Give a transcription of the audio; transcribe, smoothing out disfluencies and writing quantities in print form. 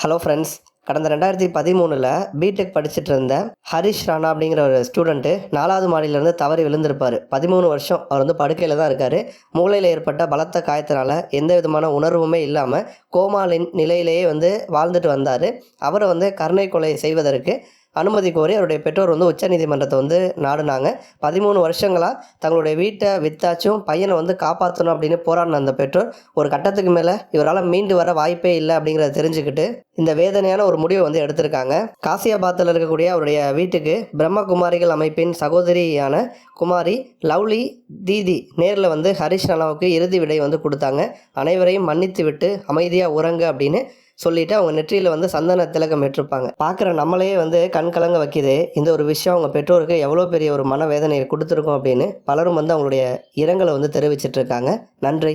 Hello friends, கடந்த 2013 BTech படிச்சுட்டு இருந்த ஹரிஷ் ராணா அப்படிங்கிற ஒரு ஸ்டூடெண்ட்டு 4வது மாடியிலேருந்து தவறி விழுந்திருப்பார். 13 வருஷம் அவர் வந்து படுக்கையில் தான் இருக்கார். மூளையில் ஏற்பட்ட பலத்த காயத்தினால எந்த விதமான உணர்வுமே இல்லாமல் கோமா நிலையிலேயே வந்து வாழ்ந்துட்டு வந்தார். அவரை வந்து கருணை கொலை செய்வதற்கு அனுமதி கோரி அவருடைய பெற்றோர் வந்து உச்சநீதிமன்றத்தை வந்து நாடினாங்க. 13 வருஷங்களாக தங்களுடைய வீட்டை வித்தாச்சும் பையனை வந்து காப்பாற்றணும் அப்படின்னு போராடின அந்த பெற்றோர் ஒரு கட்டத்துக்கு மேலே இவரால் மீண்டு வர வாய்ப்பே இல்லை அப்படிங்கிறத தெரிஞ்சுக்கிட்டு இந்த வேதனையான ஒரு முடிவை வந்து எடுத்திருக்காங்க. காசியாபாத்தில் இருக்கக்கூடிய அவருடைய வீட்டுக்கு பிரம்மகுமாரிகள் அமைப்பின் சகோதரியான குமாரி லவ்லி தீதி நேரில் வந்து ஹரிஷ் ராணாவுக்கு இறுதி விடை வந்து கொடுத்தாங்க. அனைவரையும் மன்னித்து விட்டு அமைதியாக உறங்க அப்படின்னு சொல்லிட்டு அவங்க நெற்றியில் வந்து சந்தன திலகம் ஏற்றிருப்பாங்க. பார்க்குற நம்மளையே வந்து கண் கலங்க வைக்கிது. இந்த ஒரு விஷயம் அவங்க பெற்றோருக்கு எவ்வளோ பெரிய ஒரு மனவேதனையை கொடுத்துருக்கோம் அப்படின்னு பலரும் வந்து அவங்களுடைய இரங்கலை வந்து தெரிவிச்சிட்ருக்காங்க. நன்றி.